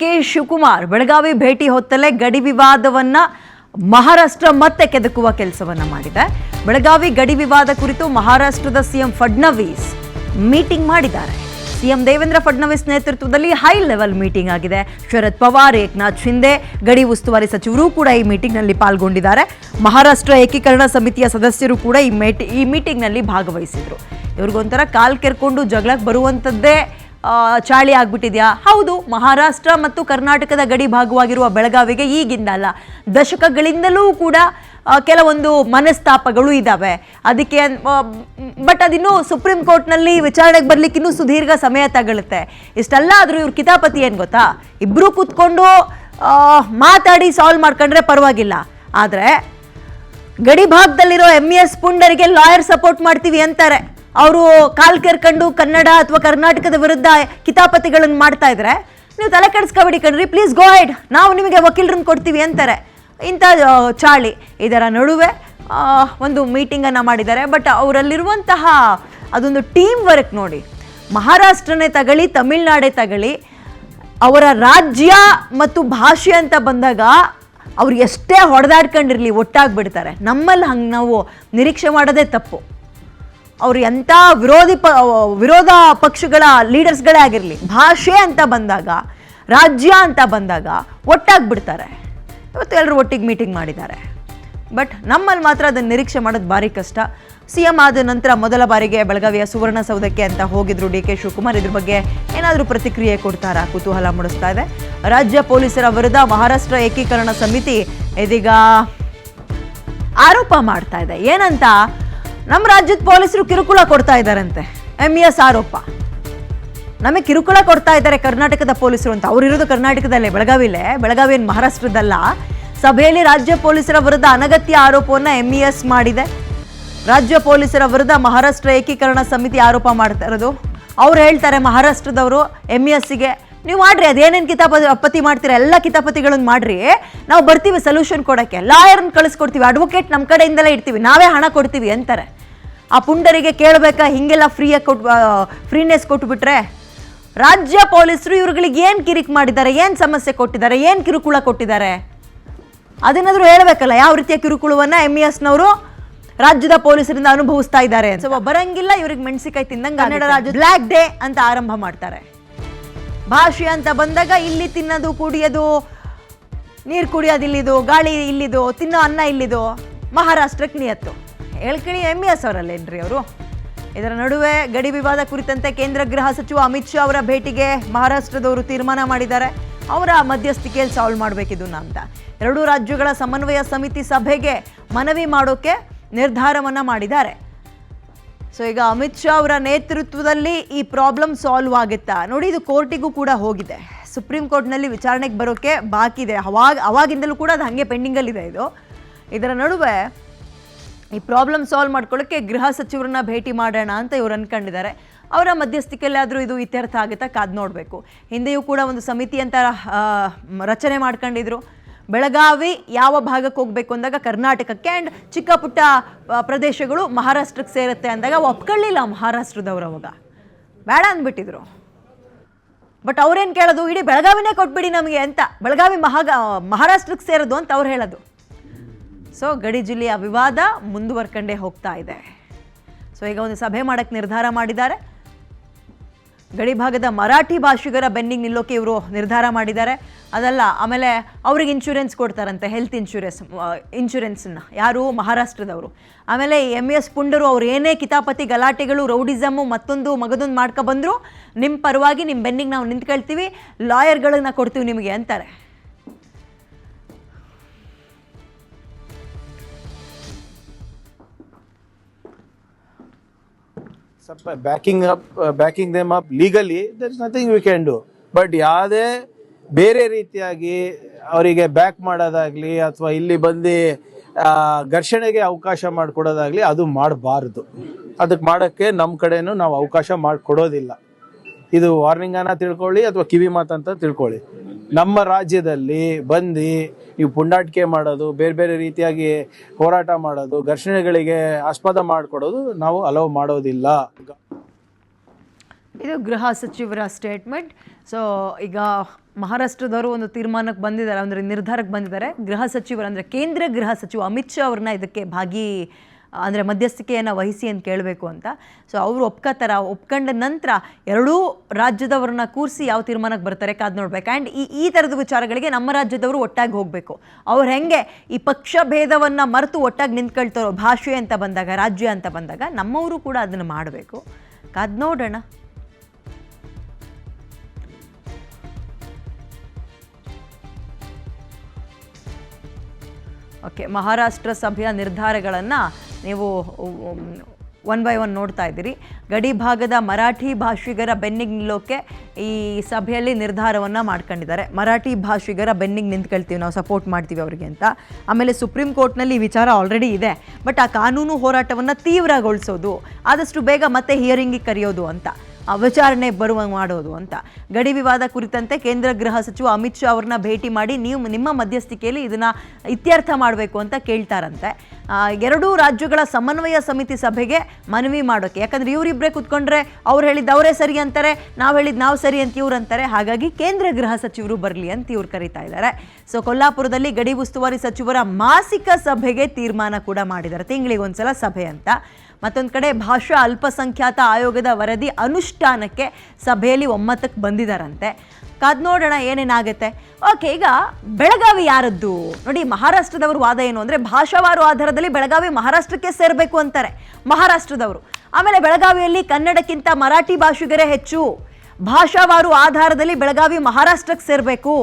K Shivakumar Belagavi ಭೇಟಿ ಹೊತ್ತಲೇ ಗಡಿ ವಿವಾದವನ್ನ ಮಹಾರಾಷ್ಟ್ರ ಮತ್ತೆ ಕೆದಕುವ ಕೆಲಸವನ್ನ ಮಾಡಿದೆ. ಬೆಳಗಾವಿ ಗಡಿ ವಿವಾದ ಕುರಿತು ಮಹಾರಾಷ್ಟ್ರದ ಸಿಎಂ ಫಡ್ನವೀಸ್ ಮೀಟಿಂಗ್ ಮಾಡಿದ್ದಾರೆ. ಸಿಎಂ ದೇವೇಂದ್ರ ಫಡ್ನವೀಸ್ ನೇತೃತ್ವದಲ್ಲಿ ಹೈ ಲೆವೆಲ್ ಮೀಟಿಂಗ್ ಆಗಿದೆ. ಶರದ್ ಪವಾರ್, ಏಕನಾಥ್ ಶಿಂದೆ, ಗಡಿ ಉಸ್ತುವಾರಿ ಸಚಿವರು ಕೂಡ ಈ ಮೀಟಿಂಗ್ನಲ್ಲಿ ಪಾಲ್ಗೊಂಡಿದ್ದಾರೆ. ಮಹಾರಾಷ್ಟ್ರ ಏಕೀಕರಣ ಸಮಿತಿಯ ಸದಸ್ಯರು ಕೂಡ ಈ ಮೀಟಿಂಗ್ನಲ್ಲಿ ಭಾಗವಹಿಸಿದ್ರು. ಇವ್ರಿಗೊಂಥರ ಕಾಲ್ ಕೆರ್ಕೊಂಡು ಜಗಳಕ್ಕೆ ಬರುವಂಥದ್ದೇ ಚಾಳಿ ಆಗ್ಬಿಟ್ಟಿದ್ಯಾ? ಹೌದು, ಮಹಾರಾಷ್ಟ್ರ ಮತ್ತು ಕರ್ನಾಟಕದ ಗಡಿ ಭಾಗವಾಗಿರುವ ಬೆಳಗಾವಿಗೆ ಈಗಿಂದ ಅಲ್ಲ, ದಶಕಗಳಿಂದಲೂ ಕೂಡ ಕೆಲವೊಂದು ಮನಸ್ತಾಪಗಳು ಇದ್ದಾವೆ. ಅದಕ್ಕೆ ಬಟ್ ಅದಿನ್ನೂ ಸುಪ್ರೀಂ ಕೋರ್ಟ್ನಲ್ಲಿ ವಿಚಾರಣೆಗೆ ಬರ್ಲಿಕ್ಕೆ ಇನ್ನೂ ಸುದೀರ್ಘ ಸಮಯ ತಗೊಳುತ್ತೆ. ಇಷ್ಟೆಲ್ಲ ಆದರೂ ಇವ್ರ ಕಿತಾಪತಿ ಏನು ಗೊತ್ತಾ? ಇಬ್ಬರು ಕೂತ್ಕೊಂಡು ಮಾತಾಡಿ ಸಾಲ್ವ್ ಮಾಡ್ಕೊಂಡ್ರೆ ಪರವಾಗಿಲ್ಲ. ಆದರೆ ಗಡಿ ಭಾಗದಲ್ಲಿರೋ MES ಪುಂಡರಿಗೆ ಲಾಯರ್ ಸಪೋರ್ಟ್ ಮಾಡ್ತೀವಿ ಅಂತಾರೆ. ಅವರು ಕಾಲ್ ಕೆರ್ಕೊಂಡು ಕನ್ನಡ ಅಥವಾ ಕರ್ನಾಟಕದ ವಿರುದ್ಧ ಕಿತಾಪತಿಗಳನ್ನು ಮಾಡ್ತಾ ಇದ್ರೆ ನೀವು ತಲೆ ಕೆಡಿಸ್ಕೊಬೇಡಿ ಕಣ್ರಿ, ಪ್ಲೀಸ್ ಗೋ ಹೆಡ್, ನಾವು ನಿಮಗೆ ವಕೀಲರನ್ನು ಕೊಡ್ತೀವಿ ಅಂತಾರೆ. ಇಂಥ ಚಾಳಿ. ಇದರ ನಡುವೆ ಒಂದು ಮೀಟಿಂಗನ್ನು ಮಾಡಿದ್ದಾರೆ. ಬಟ್ ಅವರಲ್ಲಿರುವಂತಹ ಅದೊಂದು ಟೀಮ್ ವರ್ಕ್ ನೋಡಿ. ಮಹಾರಾಷ್ಟ್ರನೇ ತಗೊಳ್ಳಿ, ತಮಿಳ್ನಾಡೇ ತಗೊಳ್ಳಿ, ಅವರ ರಾಜ್ಯ ಮತ್ತು ಭಾಷೆ ಅಂತ ಬಂದಾಗ ಅವ್ರು ಎಷ್ಟೇ ಹೊಡೆದಾಡ್ಕೊಂಡಿರಲಿ ಒಟ್ಟಾಗ್ಬಿಡ್ತಾರೆ. ನಮ್ಮಲ್ಲಿ ಹಂಗೆ ನಾವು ನಿರೀಕ್ಷೆ ಮಾಡೋದೇ ತಪ್ಪು. ಅವ್ರು ಎಂಥ ವಿರೋಧ ಪಕ್ಷಗಳ ಲೀಡರ್ಸ್ಗಳೇ ಆಗಿರಲಿ, ಭಾಷೆ ಅಂತ ಬಂದಾಗ, ರಾಜ್ಯ ಅಂತ ಬಂದಾಗ ಒಟ್ಟಾಗ್ಬಿಡ್ತಾರೆ. ಇವತ್ತು ಎಲ್ಲರೂ ಒಟ್ಟಿಗೆ ಮೀಟಿಂಗ್ ಮಾಡಿದ್ದಾರೆ. ಬಟ್ ನಮ್ಮಲ್ಲಿ ಮಾತ್ರ ಅದನ್ನು ನಿರೀಕ್ಷೆ ಮಾಡೋದು ಭಾರಿ ಕಷ್ಟ. CM ಆದ ನಂತರ ಮೊದಲ ಬಾರಿಗೆ ಬೆಳಗಾವಿಯ ಸುವರ್ಣಸೌಧಕ್ಕೆ ಅಂತ ಹೋಗಿದ್ರು DK ಶಿವಕುಮಾರ್. ಇದ್ರ ಬಗ್ಗೆ ಏನಾದರೂ ಪ್ರತಿಕ್ರಿಯೆ ಕೊಡ್ತಾರಾ? ಕುತೂಹಲ ಮೂಡಿಸ್ತಾ ಇದೆ. ರಾಜ್ಯ ಪೊಲೀಸರ ವಿರುದ್ಧ ಮಹಾರಾಷ್ಟ್ರ ಏಕೀಕರಣ ಸಮಿತಿ ಇದೀಗ ಆರೋಪ ಮಾಡ್ತಾ ಇದೆ. ಏನಂತ? ನಮ್ಮ ರಾಜ್ಯದ ಪೊಲೀಸರು ಕಿರುಕುಳ ಕೊಡ್ತಾ ಇದ್ದಾರಂತೆ. MES ಆರೋಪ. ನಮಗೆ ಕಿರುಕುಳ ಕೊಡ್ತಾ ಇದ್ದಾರೆ ಕರ್ನಾಟಕದ ಪೊಲೀಸರು ಅಂತ. ಅವರಿರೋದು ಕರ್ನಾಟಕದಲ್ಲೇ, ಬೆಳಗಾವಿ ಏನು ಮಹಾರಾಷ್ಟ್ರದಲ್ಲ. ಸಭೆಯಲ್ಲಿ ರಾಜ್ಯ ಪೊಲೀಸರ ವಿರುದ್ಧ ಅನಗತ್ಯ ಆರೋಪವನ್ನು MES ಮಾಡಿದೆ. ರಾಜ್ಯ ಪೊಲೀಸರ ವಿರುದ್ಧ ಮಹಾರಾಷ್ಟ್ರ ಏಕೀಕರಣ ಸಮಿತಿ ಆರೋಪ ಮಾಡ್ತಾ ಇರೋದು. ಅವ್ರು ಹೇಳ್ತಾರೆ ಮಹಾರಾಷ್ಟ್ರದವರು MESಗೆ, ನೀವು ಮಾಡ್ರಿ, ಅದೇನೇನು ಕಿತಾಪತಿ ಮಾಡ್ತೀರಾ ಎಲ್ಲ ಕಿತಾಪತಿಗಳನ್ನು ಮಾಡ್ರಿ, ನಾವು ಬರ್ತೀವಿ ಸೊಲ್ಯೂಷನ್ ಕೊಡೋಕ್ಕೆ, ಲಾಯರ್ನ ಕಳಿಸ್ಕೊಡ್ತೀವಿ, ಅಡ್ವೊಕೇಟ್ ನಮ್ಮ ಕಡೆಯಿಂದಲೇ ಇಡ್ತೀವಿ, ನಾವೇ ಹಣ ಕೊಡ್ತೀವಿ ಅಂತಾರೆ. ಆ ಪುಂಡರಿಗೆ ಕೇಳಬೇಕಾ? ಹಿಂಗೆಲ್ಲ ಫ್ರೀನೆಸ್ ಕೊಟ್ಬಿಟ್ರೆ? ರಾಜ್ಯ ಪೊಲೀಸರು ಇವ್ರುಗಳಿಗೆ ಏನು ಕಿರಿಕ್ ಮಾಡಿದ್ದಾರೆ, ಏನು ಸಮಸ್ಯೆ ಕೊಟ್ಟಿದ್ದಾರೆ, ಏನು ಕಿರುಕುಳ ಕೊಟ್ಟಿದ್ದಾರೆ ಅದನ್ನಾದರೂ ಹೇಳಬೇಕಲ್ಲ. ಯಾವ ರೀತಿಯ ಕಿರುಕುಳವನ್ನು MESನವರು ರಾಜ್ಯದ ಪೊಲೀಸರಿಂದ ಅನುಭವಿಸ್ತಾ ಇದ್ದಾರೆ ಅಂತ. ಬರಂಗಿಲ್ಲ, ಇವ್ರಿಗೆ ಮೆಣಸಿಕಾಯಿ ತಿಂದಂಗೆ ಕನ್ನಡ ರಾಜ್ಯ ಬ್ಲ್ಯಾಕ್ ಡೇ ಅಂತ ಆರಂಭ ಮಾಡ್ತಾರೆ. ಭಾಷೆ ಅಂತ ಬಂದಾಗ ಇಲ್ಲಿ ತಿನ್ನೋದು, ಕುಡಿಯೋದು, ನೀರು ಕುಡಿಯೋದು ಇಲ್ಲಿದು, ಗಾಳಿ ಇಲ್ಲಿದು, ತಿನ್ನೋ ಅನ್ನ ಇಲ್ಲಿದು, ಮಹಾರಾಷ್ಟ್ರಕ್ಕೆ ನಿಯತ್ತು. ಹೇಳ್ಕೇಳಿ MES ಅವರಲ್ಲೇನ್ರಿ ಅವರು? ಇದರ ನಡುವೆ ಗಡಿ ವಿವಾದ ಕುರಿತಂತೆ ಕೇಂದ್ರ ಗೃಹ ಸಚಿವ ಅಮಿತ್ ಶಾ ಅವರ ಭೇಟಿಗೆ ಮಹಾರಾಷ್ಟ್ರದವರು ತೀರ್ಮಾನ ಮಾಡಿದ್ದಾರೆ. ಅವರ ಮಧ್ಯಸ್ಥಿಕೆಯಲ್ಲಿ ಸಾಲ್ವ್ ಮಾಡಬೇಕಿದನ್ನ ಅಂತ. ಎರಡೂ ರಾಜ್ಯಗಳ ಸಮನ್ವಯ ಸಮಿತಿ ಸಭೆಗೆ ಮನವಿ ಮಾಡೋಕೆ ನಿರ್ಧಾರವನ್ನು ಮಾಡಿದ್ದಾರೆ. ಸೊ ಈಗ ಅಮಿತ್ ಶಾ ಅವರ ನೇತೃತ್ವದಲ್ಲಿ ಈ ಪ್ರಾಬ್ಲಮ್ ಸಾಲ್ವ್ ಆಗುತ್ತಾ ನೋಡಿ. ಇದು ಕೋರ್ಟಿಗೂ ಕೂಡ ಹೋಗಿದೆ. ಸುಪ್ರೀಂ ಕೋರ್ಟ್ನಲ್ಲಿ ವಿಚಾರಣೆಗೆ ಬರೋಕ್ಕೆ ಬಾಕಿ ಇದೆ. ಅವಾಗಿಂದಲೂ ಕೂಡ ಅದು ಹಾಗೆ ಪೆಂಡಿಂಗಲ್ಲಿದೆ. ಇದರ ನಡುವೆ ಈ ಪ್ರಾಬ್ಲಮ್ ಸಾಲ್ವ್ ಮಾಡ್ಕೊಳ್ಳೋಕ್ಕೆ ಗೃಹ ಸಚಿವರನ್ನ ಭೇಟಿ ಮಾಡೋಣ ಅಂತ ಇವರು ಅಂದ್ಕೊಂಡಿದ್ದಾರೆ. ಅವರ ಮಧ್ಯಸ್ಥಿಕೆಯಲ್ಲಿ ಆದರೂ ಇದು ಇತ್ಯರ್ಥ ಆಗುತ್ತಾ ಕಾದು ನೋಡಬೇಕು. ಹಿಂದೆಯೂ ಕೂಡ ಒಂದು ಸಮಿತಿ ಅಂತ ರಚನೆ ಮಾಡ್ಕೊಂಡಿದ್ರು. ಬೆಳಗಾವಿ ಯಾವ ಭಾಗಕ್ಕೆ ಹೋಗಬೇಕು ಅಂದಾಗ ಕರ್ನಾಟಕಕ್ಕೆ, ಆ್ಯಂಡ್ ಚಿಕ್ಕ ಪುಟ್ಟ ಪ್ರದೇಶಗಳು ಮಹಾರಾಷ್ಟ್ರಕ್ಕೆ ಸೇರುತ್ತೆ ಅಂದಾಗ ಒಪ್ಕೊಳ್ಳಿಲ್ಲ ಮಹಾರಾಷ್ಟ್ರದವರು. ಅವಾಗ ಬೇಡ ಅಂದ್ಬಿಟ್ಟಿದ್ರು. ಬಟ್ ಅವ್ರೇನು ಕೇಳೋದು? ಇಡೀ ಬೆಳಗಾವಿನೇ ಕೊಟ್ಬಿಡಿ ನಮಗೆ ಅಂತ. ಬೆಳಗಾವಿ ಮಹಾರಾಷ್ಟ್ರಕ್ಕೆ ಸೇರೋದು ಅಂತ ಅವ್ರು ಹೇಳೋದು. ಸೊ ಗಡಿ ಜಿಲ್ಲೆಯ ವಿವಾದ ಮುಂದುವರ್ಕೊಂಡೇ ಹೋಗ್ತಾ ಇದೆ. ಸೊ ಈಗ ಒಂದು ಸಭೆ ಮಾಡೋಕ್ಕೆ ನಿರ್ಧಾರ ಮಾಡಿದ್ದಾರೆ. ಗಡಿ ಭಾಗದ ಮರಾಠಿ ಭಾಷಿಗರ ಬೆನ್ನಿಗೆ ನಿಲ್ಲೋಕೆ ಇವರು ನಿರ್ಧಾರ ಮಾಡಿದ್ದಾರೆ. ಅದಲ್ಲ, ಆಮೇಲೆ ಅವ್ರಿಗೆ ಇನ್ಶೂರೆನ್ಸ್ ಕೊಡ್ತಾರಂತೆ, ಹೆಲ್ತ್ ಇನ್ಶೂರೆನ್ಸನ್ನು ಯಾರು? ಮಹಾರಾಷ್ಟ್ರದವರು. ಆಮೇಲೆ MES ಪುಂಡರು ಅವ್ರು ಏನೇ ಕಿತಾಪತಿ ಗಲಾಟೆಗಳು, ರೌಡಿಸಮ್ಮು, ಮತ್ತೊಂದು ಮಗದೊಂದು ಮಾಡ್ಕೊಬಂದ್ರು ನಿಮ್ಮ ಪರವಾಗಿ ನಿಮ್ಮ ಬೆನ್ನಿಗೆ ನಾವು ನಿಂತ್ಕೊಳ್ತೀವಿ, ಲಾಯರ್ಗಳನ್ನ ಕೊಡ್ತೀವಿ ನಿಮಗೆ ಅಂತಾರೆ. Backing them up legally there is nothing we can do. But ಯಾವುದೇ ಬೇರೆ ರೀತಿಯಾಗಿ ಅವರಿಗೆ ಬ್ಯಾಕ್ ಮಾಡೋದಾಗ್ಲಿ ಅಥವಾ ಇಲ್ಲಿ ಬಂದು ಘರ್ಷಣೆಗೆ ಅವಕಾಶ ಮಾಡಿಕೊಡೋದಾಗ್ಲಿ ಅದು ಮಾಡಬಾರ್ದು. ಅದಕ್ಕೆ ಮಾಡೋಕ್ಕೆ ನಮ್ಮ ಕಡೆನೂ ನಾವು ಅವಕಾಶ ಮಾಡಿಕೊಡೋದಿಲ್ಲ. ಇದು ವಾರ್ನಿಂಗ್ ಅನ್ನ ತಿಳ್ಕೊಳ್ಳಿ ಅಥವಾ ಕಿವಿ ಮಾತಂತ ತಿಳ್ಕೊಳ್ಳಿ. ನಮ್ಮ ರಾಜ್ಯದಲ್ಲಿ ಬಂದು ನೀವು ಪುಂಡಾಟಿಕೆ ಮಾಡೋದು, ಬೇರೆ ಬೇರೆ ರೀತಿಯಾಗಿ ಹೋರಾಟ ಮಾಡೋದು, ಘರ್ಷಣೆಗಳಿಗೆ ಆಸ್ಪದ ಮಾಡಿಕೊಡೋದು ನಾವು ಅಲೋ ಮಾಡೋದಿಲ್ಲ. ಇದು ಗೃಹ ಸಚಿವರ ಸ್ಟೇಟ್ಮೆಂಟ್. ಸೊ ಈಗ ಮಹಾರಾಷ್ಟ್ರದವರು ಒಂದು ತೀರ್ಮಾನಕ್ಕೆ ಬಂದಿದ್ದಾರೆ, ಅಂದರೆ ನಿರ್ಧಾರಕ್ಕೆ ಬಂದಿದ್ದಾರೆ. ಗೃಹ ಸಚಿವರು ಅಂದರೆ ಕೇಂದ್ರ ಗೃಹ ಸಚಿವ ಅಮಿತ್ ಶಾ ಅವ್ರನ್ನ ಇದಕ್ಕೆ ಅಂದರೆ ಮಧ್ಯಸ್ಥಿಕೆಯನ್ನು ವಹಿಸಿ ಅಂತ ಕೇಳಬೇಕು ಅಂತ. ಸೊ ಅವರು ಒಪ್ಕೊಂಡ ನಂತರ ಎರಡೂ ರಾಜ್ಯದವ್ರನ್ನ ಕೂರಿಸಿ ಯಾವ ತೀರ್ಮಾನಕ್ಕೆ ಬರ್ತಾರೆ ಕಾದು ನೋಡ್ಬೇಕು. ಆ್ಯಂಡ್ ಈ ಥರದ ವಿಚಾರಗಳಿಗೆ ನಮ್ಮ ರಾಜ್ಯದವರು ಒಟ್ಟಾಗಿ ಹೋಗಬೇಕು. ಅವ್ರು ಹೆಂಗೆ ಈ ಪಕ್ಷ ಭೇದವನ್ನು ಮರೆತು ಒಟ್ಟಾಗಿ ನಿಂತ್ಕೊಳ್ತಾರೋ ಭಾಷೆ ಅಂತ ಬಂದಾಗ, ರಾಜ್ಯ ಅಂತ ಬಂದಾಗ, ನಮ್ಮವರು ಕೂಡ ಅದನ್ನು ಮಾಡಬೇಕು. ಕಾದು ನೋಡೋಣ. ಓಕೆ, ಮಹಾರಾಷ್ಟ್ರ ಸಭೆಯ ನಿರ್ಧಾರಗಳನ್ನು ನೀವು ಒನ್ ಬೈ ಒನ್ ನೋಡ್ತಾ ಇದ್ದೀರಿ. ಗಡಿ ಭಾಗದ ಮರಾಠಿ ಭಾಷಿಗರ ಬೆನ್ನಿಗೆ ನಿಲ್ಲೋಕೆ ಈ ಸಭೆಯಲ್ಲಿ ನಿರ್ಧಾರವನ್ನು ಮಾಡ್ಕೊಂಡಿದ್ದಾರೆ. ಮರಾಠಿ ಭಾಷಿಗರ ಬೆನ್ನಿಗೆ ನಿಂತ್ಕೊಳ್ತೀವಿ, ನಾವು ಸಪೋರ್ಟ್ ಮಾಡ್ತೀವಿ ಅವರಿಗೆ ಅಂತ. ಆಮೇಲೆ ಸುಪ್ರೀಂ ಕೋರ್ಟ್ನಲ್ಲಿ ಈ ವಿಚಾರ ಆಲ್ರೆಡಿ ಇದೆ, ಬಟ್ ಆ ಕಾನೂನು ಹೋರಾಟವನ್ನು ತೀವ್ರಗೊಳಿಸೋದು, ಆದಷ್ಟು ಬೇಗ ಮತ್ತೆ ಹಿಯರಿಂಗಿಗೆ ಕರೆಯೋದು ಅಂತ, ವಿಚಾರಣೆ ಮಾಡೋದು ಅಂತ. ಗಡಿ ವಿವಾದ ಕುರಿತಂತೆ ಕೇಂದ್ರ ಗೃಹ ಸಚಿವ ಅಮಿತ್ ಶಾ ಅವ್ರನ್ನ ಭೇಟಿ ಮಾಡಿ ನಿಮ್ಮ ಮಧ್ಯಸ್ಥಿಕೆಯಲ್ಲಿ ಇದನ್ನು ಇತ್ಯರ್ಥ ಮಾಡಬೇಕು ಅಂತ ಕೇಳ್ತಾರಂತೆ. ಎರಡೂ ರಾಜ್ಯಗಳ ಸಮನ್ವಯ ಸಮಿತಿ ಸಭೆಗೆ ಮನವಿ ಮಾಡೋಕ್ಕೆ, ಯಾಕಂದರೆ ಇವರಿಬ್ಬರೇ ಕೂತ್ಕೊಂಡ್ರೆ ಅವ್ರು ಹೇಳಿದ್ದು ಅವರೇ ಸರಿ ಅಂತಾರೆ, ನಾವು ಹೇಳಿದ್ದು ನಾವು ಸರಿ ಅಂತ ಇವ್ರು ಅಂತಾರೆ. ಹಾಗಾಗಿ ಕೇಂದ್ರ ಗೃಹ ಸಚಿವರು ಬರಲಿ ಅಂತ ಇವ್ರು ಕರೀತಾ ಇದ್ದಾರೆ. ಸೊ ಕೊಲ್ಲಾಪುರದಲ್ಲಿ ಗಡಿ ಉಸ್ತುವಾರಿ ಸಚಿವರ ಮಾಸಿಕ ಸಭೆಗೆ ತೀರ್ಮಾನ ಕೂಡ ಮಾಡಿದ್ದಾರೆ, ತಿಂಗಳಿಗೊಂದ್ಸಲ ಸಭೆ ಅಂತ. ಮತ್ತೊಂದು ಕಡೆ ಭಾಷಾ ಅಲ್ಪಸಂಖ್ಯಾತ ಆಯೋಗದ ವರದಿ ಅನುಷ್ಠಾನಕ್ಕೆ ಸಭೆಯಲ್ಲಿ ಒಮ್ಮತಕ್ಕೆ ಬಂದಿದ್ದಾರಂತೆ. ಕಾದ್ ನೋಡೋಣ ಏನೇನಾಗುತ್ತೆ. ಓಕೆ, ಈಗ ಬೆಳಗಾವಿ ಯಾರದ್ದು ನೋಡಿ. ಮಹಾರಾಷ್ಟ್ರದವರು ವಾದ ಏನು ಅಂದರೆ ಭಾಷಾವಾರು ಆಧಾರದಲ್ಲಿ ಬೆಳಗಾವಿ ಮಹಾರಾಷ್ಟ್ರಕ್ಕೆ ಸೇರಬೇಕು ಅಂತಾರೆ ಮಹಾರಾಷ್ಟ್ರದವರು. ಆಮೇಲೆ ಬೆಳಗಾವಿಯಲ್ಲಿ ಕನ್ನಡಕ್ಕಿಂತ ಮರಾಠಿ ಭಾಷಿಗರೇ ಹೆಚ್ಚು, ಭಾಷಾವಾರು ಆಧಾರದಲ್ಲಿ ಬೆಳಗಾವಿ ಮಹಾರಾಷ್ಟ್ರಕ್ಕೆ ಸೇರಬೇಕು.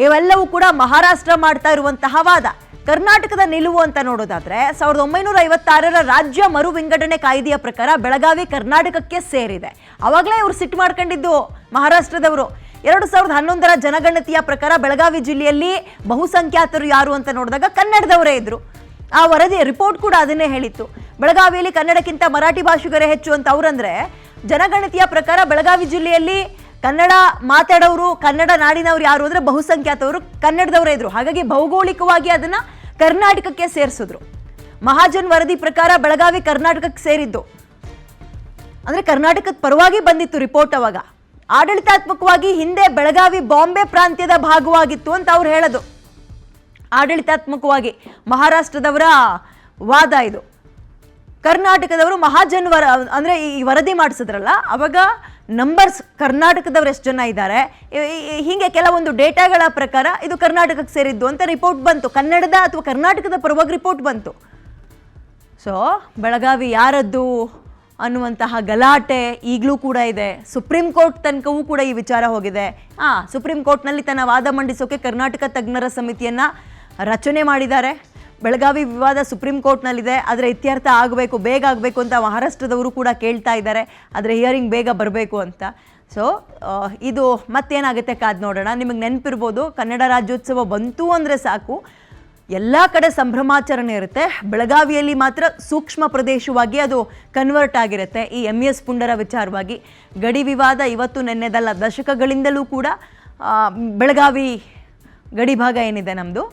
ಇವೆಲ್ಲವೂ ಕೂಡ ಮಹಾರಾಷ್ಟ್ರ ಮಾಡ್ತಾ ಇರುವಂತಹ ವಾದ. ಕರ್ನಾಟಕದ ನಿಲುವು ಅಂತ ನೋಡೋದಾದ್ರೆ 1956ರ ರಾಜ್ಯ ಮರು ವಿಂಗಡಣೆ ಕಾಯ್ದೆಯ ಪ್ರಕಾರ ಬೆಳಗಾವಿ ಕರ್ನಾಟಕಕ್ಕೆ ಸೇರಿದೆ. ಅವಾಗಲೇ ಇವರು ಸಿಟ್ಟು ಮಾಡ್ಕೊಂಡಿದ್ದು ಮಹಾರಾಷ್ಟ್ರದವರು. 2011ರ ಜನಗಣತಿಯ ಪ್ರಕಾರ ಬೆಳಗಾವಿ ಜಿಲ್ಲೆಯಲ್ಲಿ ಬಹುಸಂಖ್ಯಾತರು ಯಾರು ಅಂತ ನೋಡಿದಾಗ ಕನ್ನಡದವರೇ ಇದ್ರು. ಆ ವರದಿ ರಿಪೋರ್ಟ್ ಕೂಡ ಅದನ್ನೇ ಹೇಳಿತ್ತು, ಬೆಳಗಾವಿಯಲ್ಲಿ ಕನ್ನಡಕ್ಕಿಂತ ಮರಾಠಿ ಭಾಷಿಗರೇ ಹೆಚ್ಚು ಅಂತ. ಅವರಂದ್ರೆ ಜನಗಣತಿಯ ಪ್ರಕಾರ ಬೆಳಗಾವಿ ಜಿಲ್ಲೆಯಲ್ಲಿ ಕನ್ನಡ ಮಾತಾಡೋರು, ಕನ್ನಡ ನಾಡಿನವ್ರು ಯಾರು ಅಂದರೆ ಬಹುಸಂಖ್ಯಾತವರು ಕನ್ನಡದವರೇ ಇದ್ರು. ಹಾಗಾಗಿ ಭೌಗೋಳಿಕವಾಗಿ ಅದನ್ನ ಕರ್ನಾಟಕಕ್ಕೆ ಸೇರಿಸಿದ್ರು. ಮಹಾಜನ್ ವರದಿ ಪ್ರಕಾರ ಬೆಳಗಾವಿ ಕರ್ನಾಟಕಕ್ಕೆ ಸೇರಿದ್ದು, ಅಂದ್ರೆ ಕರ್ನಾಟಕದ ಪರವಾಗಿ ಬಂದಿತ್ತು ರಿಪೋರ್ಟ್. ಅವಾಗ ಆಡಳಿತಾತ್ಮಕವಾಗಿ ಹಿಂದೆ ಬೆಳಗಾವಿ ಬಾಂಬೆ ಪ್ರಾಂತ್ಯದ ಭಾಗವಾಗಿತ್ತು ಅಂತ ಅವ್ರು ಹೇಳೋದು. ಆಡಳಿತಾತ್ಮಕವಾಗಿ ಮಹಾರಾಷ್ಟ್ರದವರ ವಾದ ಇದು. ಕರ್ನಾಟಕದವರು ಮಹಾಜನ್ ಅಂದ್ರೆ ಈ ವರದಿ ಮಾಡಿಸಿದ್ರಲ್ಲ, ಅವಾಗ ನಂಬರ್ಸ್ ಕರ್ನಾಟಕದವ್ರು ಎಷ್ಟು ಜನ ಇದ್ದಾರೆ, ಹೀಗೆ ಕೆಲವೊಂದು ಡೇಟಾಗಳ ಪ್ರಕಾರ ಇದು ಕರ್ನಾಟಕಕ್ಕೆ ಸೇರಿದ್ದು ಅಂತ ರಿಪೋರ್ಟ್ ಬಂತು. ಕನ್ನಡದ ಅಥವಾ ಕರ್ನಾಟಕದ ಪರವಾಗಿ ರಿಪೋರ್ಟ್ ಬಂತು. ಸೊ ಬೆಳಗಾವಿ ಯಾರದ್ದು ಅನ್ನುವಂತಹ ಗಲಾಟೆ ಈಗಲೂ ಕೂಡ ಇದೆ. ಸುಪ್ರೀಂ ಕೋರ್ಟ್ ತನಕವೂ ಕೂಡ ಈ ವಿಚಾರ ಹೋಗಿದೆ. ಸುಪ್ರೀಂ ಕೋರ್ಟ್ನಲ್ಲಿ ತನ್ನ ವಾದ ಮಂಡಿಸೋಕೆ ಕರ್ನಾಟಕ ತಜ್ಞರ ಸಮಿತಿಯನ್ನು ರಚನೆ ಮಾಡಿದ್ದಾರೆ. ಬೆಳಗಾವಿ ವಿವಾದ ಸುಪ್ರೀಂ ಕೋರ್ಟ್ನಲ್ಲಿದೆ, ಆದರೆ ಇತ್ಯರ್ಥ ಆಗಬೇಕು, ಬೇಗ ಆಗಬೇಕು ಅಂತ ಮಹಾರಾಷ್ಟ್ರದವರು ಕೂಡ ಕೇಳ್ತಾ ಇದ್ದಾರೆ. ಆದರೆ ಹಿಯರಿಂಗ್ ಬೇಗ ಬರಬೇಕು ಅಂತ. ಸೊ ಇದು ಮತ್ತೇನಾಗುತ್ತೆ ಕಾದು ನೋಡೋಣ. ನಿಮಗೆ ನೆನಪಿರ್ಬೋದು, ಕನ್ನಡ ರಾಜ್ಯೋತ್ಸವ ಬಂತು ಅಂದರೆ ಸಾಕು ಎಲ್ಲ ಕಡೆ ಸಂಭ್ರಮಾಚರಣೆ ಇರುತ್ತೆ. ಬೆಳಗಾವಿಯಲ್ಲಿ ಮಾತ್ರ ಸೂಕ್ಷ್ಮ ಪ್ರದೇಶವಾಗಿ ಅದು ಕನ್ವರ್ಟ್ ಆಗಿರುತ್ತೆ. ಈ MES ಪುಂಡರ ವಿಚಾರವಾಗಿ ಗಡಿ ವಿವಾದ ಇವತ್ತು ನೆನ್ನೆದಲ್ಲ, ದಶಕಗಳಿಂದಲೂ ಕೂಡ ಬೆಳಗಾವಿ ಗಡಿ ಭಾಗ ಏನಿದೆ ನಮ್ಮದು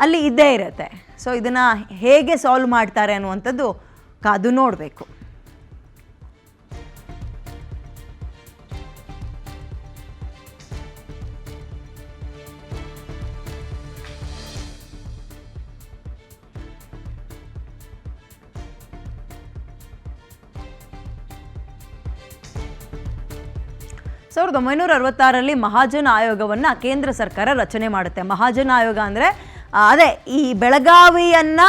ಅಲ್ಲಿ ಇದ್ದೇ ಇರುತ್ತೆ. ಸೊ ಇದನ್ನು ಹೇಗೆ ಸಾಲ್ವ್ ಮಾಡ್ತಾರೆ ಅನ್ನುವಂಥದ್ದು ಕಾದು ನೋಡಬೇಕು. ಸಾವಿರದ 1966ರಲ್ಲಿ ಮಹಾಜನ್ ಆಯೋಗವನ್ನು ಕೇಂದ್ರ ಸರ್ಕಾರ ರಚನೆ ಮಾಡುತ್ತೆ. ಮಹಾಜನ್ ಆಯೋಗ ಅಂದರೆ ಅದೇ ಈ ಬೆಳಗಾವಿಯನ್ನು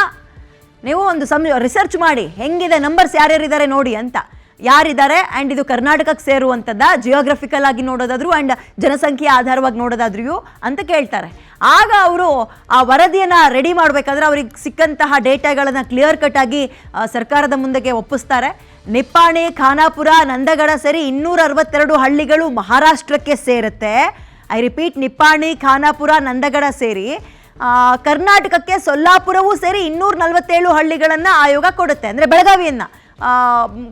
ನೀವು ಒಂದು ರಿಸರ್ಚ್ ಮಾಡಿ, ಹೆಂಗಿದೆ ನಂಬರ್ಸ್ ಯಾರ್ಯಾರಿದ್ದಾರೆ ನೋಡಿ ಅಂತ, ಯಾರಿದ್ದಾರೆ ಆ್ಯಂಡ್ ಇದು ಕರ್ನಾಟಕಕ್ಕೆ ಸೇರುವಂಥದ್ದು ಜಿಯೋಗ್ರಫಿಕಲ್ ಆಗಿ ನೋಡೋದಾದ್ರು ಆ್ಯಂಡ್ ಜನಸಂಖ್ಯೆ ಆಧಾರವಾಗಿ ನೋಡೋದಾದ್ರೂ ಅಂತ ಕೇಳ್ತಾರೆ. ಆಗ ಅವರು ಆ ವರದಿಯನ್ನು ರೆಡಿ ಮಾಡಬೇಕಾದ್ರೆ ಅವ್ರಿಗೆ ಸಿಕ್ಕಂತಹ ಡೇಟಾಗಳನ್ನು ಕ್ಲಿಯರ್ ಕಟ್ ಆಗಿ ಸರ್ಕಾರದ ಮುಂದೆಗೆ ಒಪ್ಪಿಸ್ತಾರೆ. ನಿಪ್ಪಾಣಿ, ಖಾನಾಪುರ, ನಂದಗಡ ಸೇರಿ 262 ಹಳ್ಳಿಗಳು ಮಹಾರಾಷ್ಟ್ರಕ್ಕೆ ಸೇರುತ್ತೆ. ಐ ರಿಪೀಟ್, ನಿಪ್ಪಾಣಿ, ಖಾನಾಪುರ, ನಂದಗಡ ಸೇರಿ ಕರ್ನಾಟಕಕ್ಕೆ ಸೊಲ್ಲಾಪುರವೂ ಸೇರಿ 247 ಹಳ್ಳಿಗಳನ್ನು ಆಯೋಗ ಕೊಡುತ್ತೆ. ಅಂದರೆ ಬೆಳಗಾವಿಯನ್ನು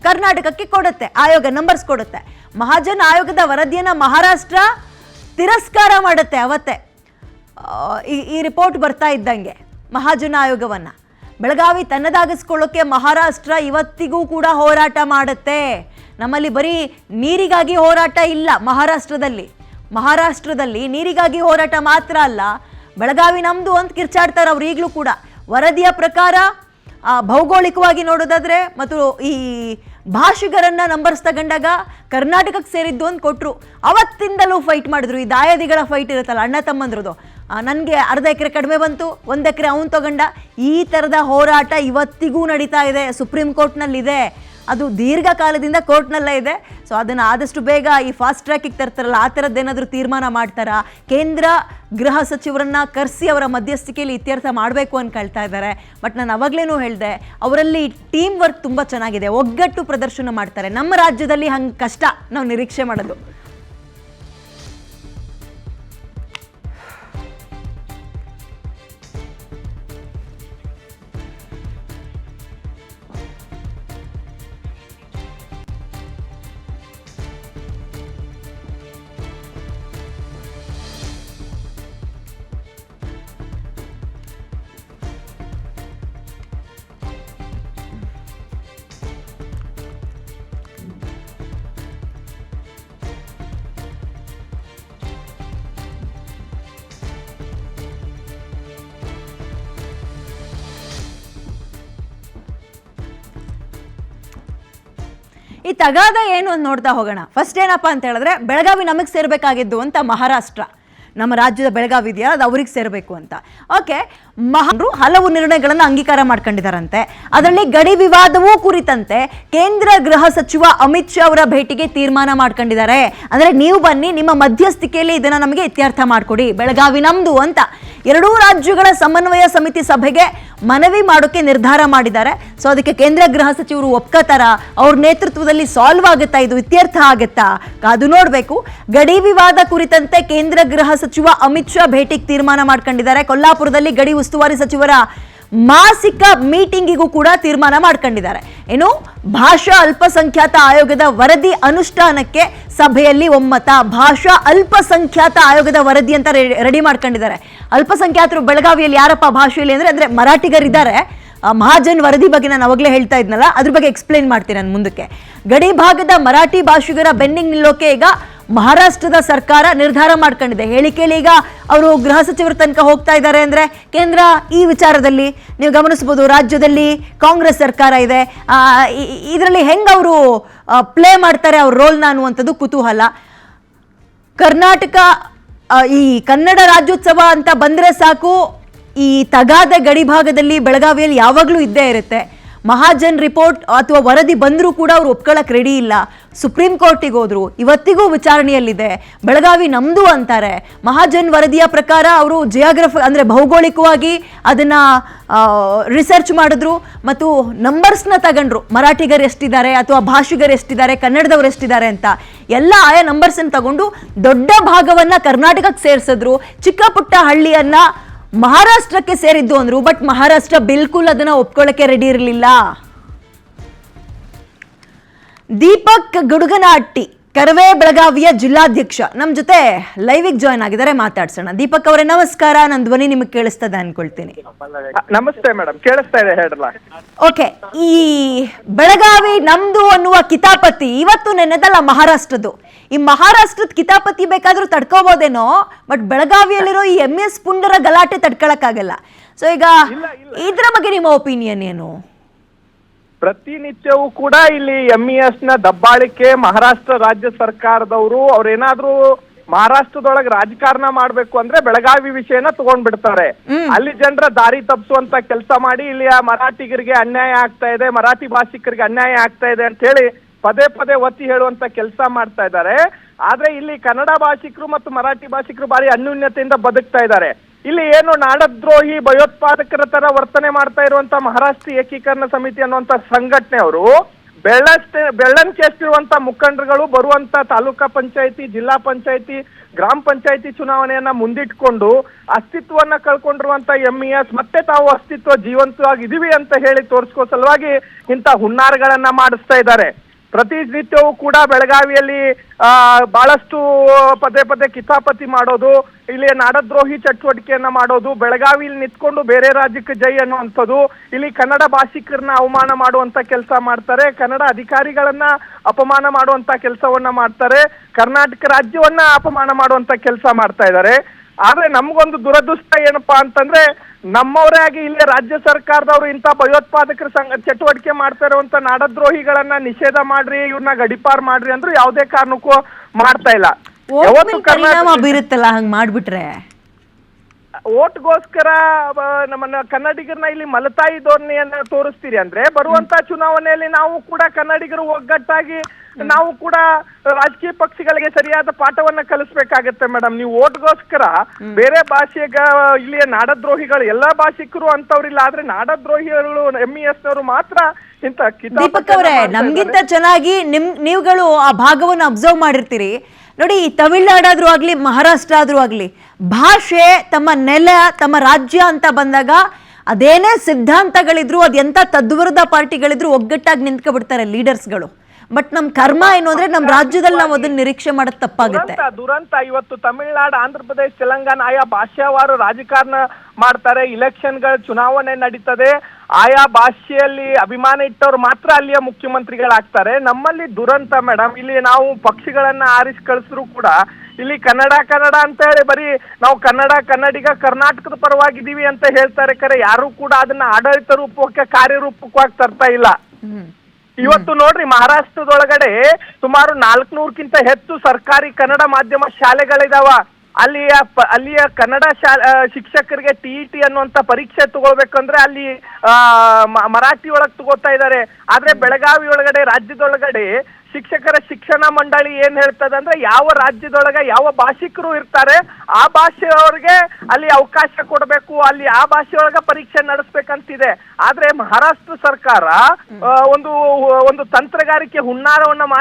ಕರ್ನಾಟಕಕ್ಕೆ ಕೊಡುತ್ತೆ ಆಯೋಗ, ನಂಬರ್ಸ್ ಕೊಡುತ್ತೆ. ಮಹಾಜನ್ ಆಯೋಗದ ವರದಿಯನ್ನು ಮಹಾರಾಷ್ಟ್ರ ತಿರಸ್ಕಾರ ಮಾಡುತ್ತೆ. ಅವತ್ತೇ ಈ ರಿಪೋರ್ಟ್ ಬರ್ತಾ ಇದ್ದಂಗೆ ಮಹಾಜನ್ ಆಯೋಗವನ್ನು ಬೆಳಗಾವಿ ತನ್ನದಾಗಿಸ್ಕೊಳ್ಳೋಕ್ಕೆ ಮಹಾರಾಷ್ಟ್ರ ಇವತ್ತಿಗೂ ಕೂಡ ಹೋರಾಟ ಮಾಡುತ್ತೆ. ನಮ್ಮಲ್ಲಿ ಬರೀ ನೀರಿಗಾಗಿ ಹೋರಾಟ ಇಲ್ಲ, ಮಹಾರಾಷ್ಟ್ರದಲ್ಲಿ ಮಹಾರಾಷ್ಟ್ರದಲ್ಲಿ ನೀರಿಗಾಗಿ ಹೋರಾಟ ಮಾತ್ರ ಅಲ್ಲ, ಬೆಳಗಾವಿ ನಮ್ದು ಅಂತ ಕಿರ್ಚಾಡ್ತಾರೆ ಅವ್ರು ಈಗಲೂ ಕೂಡ. ವರದಿಯ ಪ್ರಕಾರ ಭೌಗೋಳಿಕವಾಗಿ ನೋಡೋದಾದ್ರೆ ಮತ್ತು ಈ ಭಾಷಿಗರನ್ನ ನಂಬರ್ಸ್ ತಗೊಂಡಾಗ ಕರ್ನಾಟಕಕ್ಕೆ ಸೇರಿದ್ದು ಅಂತ ಕೊಟ್ಟರು. ಅವತ್ತಿಂದಲೂ ಫೈಟ್ ಮಾಡಿದ್ರು. ಈ ದಾಯಾದಿಗಳ ಫೈಟ್ ಇರುತ್ತಲ್ಲ, ಅಣ್ಣ ತಮ್ಮಂದ್ರದು, ನನಗೆ ಅರ್ಧ ಎಕರೆ ಕಡಿಮೆ ಬಂತು, 1 ಎಕರೆ ಅವನು ತಗೊಂಡ, ಈ ಥರದ ಹೋರಾಟ ಇವತ್ತಿಗೂ ನಡೀತಾ ಇದೆ, ಸುಪ್ರೀಂ ಕೋರ್ಟ್ನಲ್ಲಿದೆ. ಅದು ದೀರ್ಘಕಾಲದಿಂದ ಕೋರ್ಟ್ನಲ್ಲೇ ಇದೆ. ಸೊ ಅದನ್ನು ಆದಷ್ಟು ಬೇಗ ಈ ಫಾಸ್ಟ್ ಟ್ರ್ಯಾಕಿಗೆ ತರ್ತಾರಲ್ಲ, ಆ ಥರದ್ದೇನಾದರೂ ತೀರ್ಮಾನ ಮಾಡ್ತಾರಾ? ಕೇಂದ್ರ ಗೃಹ ಸಚಿವರನ್ನ ಕರೆಸಿ ಅವರ ಮಧ್ಯಸ್ಥಿಕೆಯಲ್ಲಿ ಇತ್ಯರ್ಥ ಮಾಡಬೇಕು ಅನ್ಕೊಳ್ತಾ ಇದ್ದಾರೆ. ಬಟ್ ನಾನು ಅವಾಗಲೇನೂ ಹೇಳಿದೆ, ಅವರಲ್ಲಿ ಟೀಮ್ ವರ್ಕ್ ತುಂಬ ಚೆನ್ನಾಗಿದೆ, ಒಗ್ಗಟ್ಟು ಪ್ರದರ್ಶನ ಮಾಡ್ತಾರೆ. ನಮ್ಮ ರಾಜ್ಯದಲ್ಲಿ ಹಂಗೆ ಕಷ್ಟ ನಾವು ನಿರೀಕ್ಷೆ ಮಾಡೋದು. ಈ ತಗಾದ ಏನು ಅಂತ ನೋಡ್ತಾ ಹೋಗೋಣ. ಫಸ್ಟ್ ಏನಪ್ಪ ಅಂತ ಹೇಳಿದ್ರೆ, ಬೆಳಗಾವಿ ನಮಗೆ ಸೇರ್ಬೇಕಾಗಿದ್ದು ಅಂತ ಮಹಾರಾಷ್ಟ್ರ, ನಮ್ಮ ರಾಜ್ಯದ ಬೆಳಗಾವಿ ಇದೆಯಲ್ಲ ಅದು ಅವ್ರಿಗೆ ಸೇರಬೇಕು ಅಂತ. ಓಕೆ, ಹಲವು ನಿರ್ಣಯಗಳನ್ನು ಅಂಗೀಕಾರ ಮಾಡ್ಕೊಂಡಿದ್ದಾರಂತೆ. ಅದರಲ್ಲಿ ಗಡಿ ವಿವಾದವೂ ಕುರಿತಂತೆ ಕೇಂದ್ರ ಗೃಹ ಸಚಿವ ಅಮಿತ್ ಶಾ ಅವರ ಭೇಟಿಗೆ ತೀರ್ಮಾನ ಮಾಡ್ಕೊಂಡಿದ್ದಾರೆ. ಅಂದ್ರೆ ನೀವು ಬನ್ನಿ, ನಿಮ್ಮ ಮಧ್ಯಸ್ಥಿಕೆಯಲ್ಲಿ ಇದನ್ನ ನಮಗೆ ಇತ್ಯರ್ಥ ಮಾಡಿಕೊಡಿ, ಬೆಳಗಾವಿ ನಮ್ದು ಅಂತ ಎರಡೂ ರಾಜ್ಯಗಳ ಸಮನ್ವಯ ಸಮಿತಿ ಸಭೆಗೆ ಮನವಿ ಮಾಡೋಕೆ ನಿರ್ಧಾರ ಮಾಡಿದ್ದಾರೆ. ಸೊ ಅದಕ್ಕೆ ಕೇಂದ್ರ ಗೃಹ ಸಚಿವರು ಒಪ್ಕೋತಾರ? ಅವ್ರ ನೇತೃತ್ವದಲ್ಲಿ ಸಾಲ್ವ್ ಆಗುತ್ತಾ, ಇದು ಇತ್ಯರ್ಥ ಆಗುತ್ತಾ? ಕಾದು ನೋಡಬೇಕು. ಗಡಿ ವಿವಾದ ಕುರಿತಂತೆ ಕೇಂದ್ರ ಗೃಹ ಸಚಿವ ಅಮಿತ್ ಶಾ ಭೇಟಿಗೆ ತೀರ್ಮಾನ ಮಾಡ್ಕೊಂಡಿದ್ದಾರೆ. ಕೊಲ್ಲಾಪುರದಲ್ಲಿ ಗಡಿ ಉಸ್ತುವಾರಿ ಸಚಿವರ ಮಾಸಿಕ ಮೀಟಿಂಗಿಗೂ ಕೂಡ ತೀರ್ಮಾನ ಮಾಡ್ಕೊಂಡಿದ್ದಾರೆ. ಏನು, ಭಾಷಾ ಅಲ್ಪಸಂಖ್ಯಾತ ಆಯೋಗದ ವರದಿ ಅನುಷ್ಠಾನಕ್ಕೆ ಸಭೆಯಲ್ಲಿ ಒಮ್ಮತ. ಭಾಷಾ ಅಲ್ಪಸಂಖ್ಯಾತ ಆಯೋಗದ ವರದಿ ಅಂತ ರೆಡಿ ಮಾಡ್ಕೊಂಡಿದ್ದಾರೆ. ಅಲ್ಪಸಂಖ್ಯಾತರು ಬೆಳಗಾವಿಯಲ್ಲಿ ಯಾರಪ್ಪ ಭಾಷೆಯಲ್ಲಿ ಅಂದ್ರೆ ಮರಾಠಿಗರಿದ್ದಾರೆ. ಮಹಾಜನ್ ವರದಿ ಬಗ್ಗೆ ನಾನು ಅವಾಗಲೇ ಹೇಳ್ತಾ ಇದ್ನಲ್ಲ, ಅದ್ರ ಬಗ್ಗೆ ಎಕ್ಸ್ಪ್ಲೈನ್ ಮಾಡ್ತೀನಿ ನಾನು ಮುಂದಕ್ಕೆ. ಗಡಿ ಭಾಗದ ಮರಾಠಿ ಭಾಷಿಗರ ಬೆನ್ನಿಂಗ್ ನಿಲ್ಲೋಕೆ ಈಗ ಮಹಾರಾಷ್ಟ್ರದ ಸರ್ಕಾರ ನಿರ್ಧಾರ ಮಾಡ್ಕೊಂಡಿದೆ. ಹೇಳಿಕೆಯಲ್ಲಿ ಈಗ ಅವರು ಗೃಹ ಸಚಿವರ ತನಕ ಹೋಗ್ತಾ ಇದ್ದಾರೆ. ಅಂದ್ರೆ ಕೇಂದ್ರ ಈ ವಿಚಾರದಲ್ಲಿ ನೀವು ಗಮನಿಸಬಹುದು, ರಾಜ್ಯದಲ್ಲಿ ಕಾಂಗ್ರೆಸ್ ಸರ್ಕಾರ ಇದೆ. ಇದರಲ್ಲಿ ಹೆಂಗ್ ಅವರು ಪ್ಲೇ ಮಾಡ್ತಾರೆ ಅವ್ರ ರೋಲ್ನ ಅನ್ನುವಂಥದ್ದು ಕುತೂಹಲ. ಕರ್ನಾಟಕ ಈ ಕನ್ನಡ ರಾಜ್ಯೋತ್ಸವ ಅಂತ ಬಂದ್ರೆ ಸಾಕು, ಈ ತಗಾದ ಗಡಿ ಭಾಗದಲ್ಲಿ ಬೆಳಗಾವಿಯಲ್ಲಿ ಯಾವಾಗಲೂ ಇದ್ದೇ ಇರುತ್ತೆ. ಮಹಾಜನ್ ರಿಪೋರ್ಟ್ ಅಥವಾ ವರದಿ ಬಂದರೂ ಕೂಡ ಅವರು ಒಪ್ಕೊಳ್ಳೋಕೆ ರೆಡಿ ಇಲ್ಲ. ಸುಪ್ರೀಂ ಕೋರ್ಟಿಗೆ ಹೋದ್ರು, ಇವತ್ತಿಗೂ ವಿಚಾರಣೆಯಲ್ಲಿದೆ. ಬೆಳಗಾವಿ ನಮ್ದು ಅಂತಾರೆ. ಮಹಾಜನ್ ವರದಿಯ ಪ್ರಕಾರ ಅವರು ಜಿಯೋಗ್ರಫಿ ಅಂದ್ರೆ ಭೌಗೋಳಿಕವಾಗಿ ಅದನ್ನ ರಿಸರ್ಚ್ ಮಾಡಿದ್ರು ಮತ್ತು ನಂಬರ್ಸ್ನ ತಗೊಂಡ್ರು. ಮರಾಠಿಗರು ಎಷ್ಟಿದ್ದಾರೆ ಅಥವಾ ಭಾಷಿಗರು ಎಷ್ಟಿದ್ದಾರೆ, ಕನ್ನಡದವ್ರು ಎಷ್ಟಿದ್ದಾರೆ ಅಂತ ಎಲ್ಲ ಆಯಾ ನಂಬರ್ಸನ್ನು ತಗೊಂಡು ದೊಡ್ಡ ಭಾಗವನ್ನ ಕರ್ನಾಟಕಕ್ಕೆ ಸೇರಿಸಿದ್ರು. ಚಿಕ್ಕ ಪುಟ್ಟ ಹಳ್ಳಿಯನ್ನ ಮಹಾರಾಷ್ಟ್ರಕ್ಕೆ ಸೇರಿದ್ದು ಅಂದ್ರು. ಬಟ್ ಮಹಾರಾಷ್ಟ್ರ ಬಿಲ್ಕುಲ್ ಅದನ್ನ ಒಪ್ಕೊಳ್ಳಕ್ಕೆ ರೆಡಿ ಇರಲಿಲ್ಲ. ದೀಪಕ್ ಗುಡುಗನಹಟ್ಟಿ, ಕರವೇ ಬೆಳಗಾವಿಯ ಜಿಲ್ಲಾಧ್ಯಕ್ಷ, ನಮ್ಮ ಜೊತೆ ಲೈವಿಗೆ ಜಾಯ್ನ್ ಆಗಿದ್ದಾರೆ. ಮಾತಾಡ್ಸೋಣ. ದೀಪಕ್ ಅವರೇ ನಮಸ್ಕಾರ. ನನ್ನ ಧ್ವನಿ ನಿಮಗೆ ಕೇಳಿಸ್ತದೆ ಅನ್ಕೊಳ್ತೀನಿ. ನಮಸ್ತೆ ಮೇಡಮ್, ಕೇಳಿಸ್ತಾ ಇದೆ, ಹೇಳಲ್ಲ. ಓಕೆ, ಈ ಬೆಳಗಾವಿ ನಮ್ದು ಅನ್ನುವ ಕಿತಾಪತಿ ಇವತ್ತು ನೆನೆದಲ್ಲ ಮಹಾರಾಷ್ಟ್ರದ್ದು. ಈ ಮಹಾರಾಷ್ಟ್ರದ ಕಿತಾಪತಿ ಬೇಕಾದ್ರೂ ತಡ್ಕೋಬಹುದೇನೋ, ಬಟ್ ಬೆಳಗಾವಿಯಲ್ಲಿರೋ ಈ MS ಪುಂಡರ ಗಲಾಟೆ ತಡ್ಕೊಳಕ್ಕಾಗಲ್ಲ. ಸೊ ಈಗ ಇದ್ರ ಬಗ್ಗೆ ನಿಮ್ಮ ಒಪಿನಿಯನ್ ಏನು? ಪ್ರತಿನಿತ್ಯವೂ ಕೂಡ ಇಲ್ಲಿ MES ನ ದಬ್ಬಾಳಿಕೆ ಮಹಾರಾಷ್ಟ್ರ ರಾಜ್ಯ ಸರ್ಕಾರದವರು ಅವ್ರೇನಾದ್ರೂ ಮಹಾರಾಷ್ಟ್ರದೊಳಗೆ ರಾಜಕಾರಣ ಮಾಡ್ಬೇಕು ಅಂದ್ರೆ ಬೆಳಗಾವಿ ವಿಷಯನ ತಗೊಂಡ್ಬಿಡ್ತಾರೆ. ಅಲ್ಲಿ ಜನರ ದಾರಿ ತಪ್ಪಿಸುವಂತ ಕೆಲಸ ಮಾಡಿ ಇಲ್ಲಿಯ ಮರಾಠಿಗರಿಗೆ ಅನ್ಯಾಯ ಆಗ್ತಾ ಇದೆ, ಮರಾಠಿ ಭಾಷಿಕರಿಗೆ ಅನ್ಯಾಯ ಆಗ್ತಾ ಇದೆ ಅಂತ ಹೇಳಿ ಪದೇ ಪದೇ ಒತ್ತಿ ಹೇಳುವಂತ ಕೆಲಸ ಮಾಡ್ತಾ ಇದ್ದಾರೆ. ಆದ್ರೆ ಇಲ್ಲಿ ಕನ್ನಡ ಭಾಷಿಕರು ಮತ್ತು ಮರಾಠಿ ಭಾಷಿಕರು ಬಾರಿ ಅನ್ಯೂನ್ಯತೆಯಿಂದ ಬದುಕ್ತಾ ಇದ್ದಾರೆ. ಇಲ್ಲಿ ಏನು ನಾಡದ್ರೋಹಿ ಭಯೋತ್ಪಾದಕರ ತರ ವರ್ತನೆ ಮಾಡ್ತಾ ಇರುವಂತ ಮಹಾರಾಷ್ಟ್ರ ಏಕೀಕರಣ ಸಮಿತಿ ಅನ್ನುವಂತ ಸಂಘಟನೆ ಅವರು ಬೆಳ್ಳಂಚೆಷ್ಟಿರುವಂತ ಮುಖಂಡರುಗಳು ಬರುವಂತ ತಾಲೂಕಾ ಪಂಚಾಯತಿ, ಜಿಲ್ಲಾ ಪಂಚಾಯತಿ, ಗ್ರಾಮ ಪಂಚಾಯತಿ ಚುನಾವಣೆಯನ್ನ ಮುಂದಿಟ್ಕೊಂಡು ಅಸ್ತಿತ್ವವನ್ನ ಕಳ್ಕೊಂಡಿರುವಂತ MES ಮತ್ತೆ ತಾವು ಅಸ್ತಿತ್ವ ಜೀವಂತವಾಗಿ ಇದೀವಿ ಅಂತ ಹೇಳಿ ತೋರಿಸ್ಕೋ ಸಲುವಾಗಿ ಇಂಥ ಹುನ್ನಾರಗಳನ್ನ ಮಾಡಿಸ್ತಾ ಇದ್ದಾರೆ. ಪ್ರತಿನಿತ್ಯವೂ ಕೂಡ ಬೆಳಗಾವಿಯಲ್ಲಿ ಬಹಳಷ್ಟು ಪದೇ ಪದೇ ಕಿತಾಪತಿ ಮಾಡೋದು, ಇಲ್ಲಿ ನಾಡದ್ರೋಹಿ ಚಟುವಟಿಕೆಯನ್ನ ಮಾಡೋದು, ಬೆಳಗಾವಿಯಲ್ಲಿ ನಿಂತ್ಕೊಂಡು ಬೇರೆ ರಾಜ್ಯಕ್ಕೆ ಜೈ ಅನ್ನುವಂಥದ್ದು, ಇಲ್ಲಿ ಕನ್ನಡ ಭಾಷಿಕರನ್ನ ಅವಮಾನ ಮಾಡುವಂತ ಕೆಲಸ ಮಾಡ್ತಾರೆ, ಕನ್ನಡ ಅಧಿಕಾರಿಗಳನ್ನ ಅಪಮಾನ ಮಾಡುವಂತ ಕೆಲಸವನ್ನ ಮಾಡ್ತಾರೆ, ಕರ್ನಾಟಕ ರಾಜ್ಯವನ್ನ ಅಪಮಾನ ಮಾಡುವಂತ ಕೆಲಸ ಮಾಡ್ತಾ ಇದ್ದಾರೆ. ಆದ್ರೆ ನಮ್ಗೊಂದು ದುರದೃಷ್ಟ ಏನಪ್ಪಾ ಅಂತಂದ್ರೆ, ನಮ್ಮವರೇ ಆಗಿ ಇಲ್ಲಿ ರಾಜ್ಯ ಸರ್ಕಾರದವರು ಇಂಥ ಭಯೋತ್ಪಾದಕರ ಚಟುವಟಿಕೆ ಮಾಡ್ತಾ ಇರುವಂತ ನಾಡದ್ರೋಹಿಗಳನ್ನ ನಿಷೇಧ ಮಾಡ್ರಿ, ಇವ್ರನ್ನ ಗಡಿಪಾರ್ ಮಾಡ್ರಿ ಅಂದ್ರೂ ಯಾವುದೇ ಕಾರಣಕ್ಕೂ ಮಾಡ್ತಾ ಇಲ್ಲ. ಪರಿಣಾಮ ಬೀರುತ್ತಲ್ಲ ಹಂಗ್ ಮಾಡ್ಬಿಟ್ರೆ. ಓಟ್ಗೋಸ್ಕರ ನಮ್ಮನ್ನ ಕನ್ನಡಿಗರನ್ನ ಇಲ್ಲಿ ಮಲತಾಯಿ ಧೋರಣೆಯನ್ನ ತೋರಿಸ್ತೀರಿ ಅಂದ್ರೆ, ಬರುವಂತ ಚುನಾವಣೆಯಲ್ಲಿ ನಾವು ಕೂಡ ಕನ್ನಡಿಗರು ಒಗ್ಗಟ್ಟಾಗಿ ನಾವು ಕೂಡ ರಾಜಕೀಯ ಪಕ್ಷಗಳಿಗೆ ಸರಿಯಾದ ಪಾಠವನ್ನ ಕಲಿಸ್ಬೇಕಾಗತ್ತೆ ಮೇಡಮ್. ನೀವು ಓಟ್ಗೋಸ್ಕರ ಬೇರೆ ಭಾಷೆಗ ಇಲ್ಲಿಯ ನಾಡದ್ರೋಹಿಗಳು ಎಲ್ಲಾ ಭಾಷಿಕರು ಅಂತವ್ರಿಲ್ಲ, ಆದ್ರೆ ನಾಡದ್ರೋಹಿಗಳು MES ನವರು ಮಾತ್ರ ಇಂತ ದೀಪಕ್ ಅವರೇ, ನಮ್ಗಿಂತ ಚೆನ್ನಾಗಿ ನೀವುಗಳು ಆ ಭಾಗವನ್ನು ಅಬ್ಸರ್ವ್ ಮಾಡಿರ್ತೀರಿ ನೋಡಿ. ತಮಿಳ್ನಾಡಾದ್ರೂ ಆಗ್ಲಿ, ಮಹಾರಾಷ್ಟ್ರ ಆದ್ರೂ ಆಗ್ಲಿ, ಭಾಷೆ, ತಮ್ಮ ನೆಲ, ತಮ್ಮ ರಾಜ್ಯ ಅಂತ ಬಂದಾಗ ಅದೇನೇ ಸಿದ್ಧಾಂತಗಳಿದ್ರು, ಅದೆಂತ ತದ್ವಿರುದ್ಧ ಪಾರ್ಟಿಗಳಿದ್ರು ಒಗ್ಗಟ್ಟಾಗಿ ನಿಂತ್ಕೊಬಿಡ್ತಾರೆ ಲೀಡರ್ಸ್ಗಳು. ಬಟ್ ನಮ್ ಕರ್ಮ ಏನು ಅಂದ್ರೆ ನಮ್ ರಾಜ್ಯದಲ್ಲಿ ನಾವು ಅದನ್ನ ನಿರೀಕ್ಷೆ ಮಾಡೋದು ತಪ್ಪಾಗುತ್ತೆ. ದುರಂತ ಇವತ್ತು ತಮಿಳುನಾಡು, ಆಂಧ್ರ ಪ್ರದೇಶ, ತೆಲಂಗಾಣ ಆಯಾ ಭಾಷಾವಾರು ರಾಜಕಾರಣ ಮಾಡ್ತಾರೆ. ಇಲೆಕ್ಷನ್ಗಳ ಚುನಾವಣೆ ನಡೀತದೆ, ಆಯಾ ಭಾಷೆಯಲ್ಲಿ ಅಭಿಮಾನ ಇಟ್ಟವ್ರು ಮಾತ್ರ ಅಲ್ಲಿಯ ಮುಖ್ಯಮಂತ್ರಿಗಳಾಗ್ತಾರೆ. ನಮ್ಮಲ್ಲಿ ದುರಂತ ಮೇಡಮ್, ಇಲ್ಲಿ ನಾವು ಪಕ್ಷಿಗಳನ್ನ ಆರಿಸಿ ಕಳಿಸಿದ್ರು ಕೂಡ ಇಲ್ಲಿ ಕನ್ನಡ ಅಂತ ಹೇಳಿ ಬರೀ ನಾವು ಕನ್ನಡಿಗ ಕರ್ನಾಟಕದ ಪರವಾಗಿದ್ದೀವಿ ಅಂತ ಹೇಳ್ತಾರೆ. ಕರೆ ಯಾರು ಕೂಡ ಅದನ್ನ ಆಡಳಿತ ರೂಪಕ್ಕೆ ಕಾರ್ಯರೂಪಕವಾಗಿ ತರ್ತಾ ಇಲ್ಲ. ಇವತ್ತು ನೋಡ್ರಿ, ಮಹಾರಾಷ್ಟ್ರದೊಳಗಡೆ ಸುಮಾರು 400ಕ್ಕಿಂತ ಹೆಚ್ಚು ಸರ್ಕಾರಿ ಕನ್ನಡ ಮಾಧ್ಯಮ ಶಾಲೆಗಳಿದಾವ. ಅಲ್ಲಿಯ ಕನ್ನಡ ಶಿಕ್ಷಕರಿಗೆ TET ಅನ್ನುವಂತ ಪರೀಕ್ಷೆ ತಗೊಳ್ಬೇಕಂದ್ರೆ ಅಲ್ಲಿ ಮರಾಠಿ ಒಳಗ್ ತಗೋತಾ ಇದ್ದಾರೆ. ಆದ್ರೆ ಬೆಳಗಾವಿ ಒಳಗಡೆ, ರಾಜ್ಯದೊಳಗಡೆ ಶಿಕ್ಷಕರ ಶಿಕ್ಷಣ ಮಂಡಳಿ ಏನ್ ಹೇಳ್ತದೆ ಅಂದ್ರೆ, ಯಾವ ರಾಜ್ಯದೊಳಗ ಯಾವ ಭಾಷಿಕರು ಇರ್ತಾರೆ ಆ ಭಾಷೆಯವ್ರಿಗೆ ಅಲ್ಲಿ ಅವಕಾಶ ಕೊಡಬೇಕು, ಅಲ್ಲಿ ಆ ಭಾಷೆಯೊಳಗ ಪರೀಕ್ಷೆ ನಡೆಸ್ಬೇಕಂತಿದೆ. ಆದ್ರೆ ಮಹಾರಾಷ್ಟ್ರ ಸರ್ಕಾರ ಒಂದು ತಂತ್ರಗಾರಿಕೆ ಹುನ್ನಾರವನ್ನ ಮಾಡಿ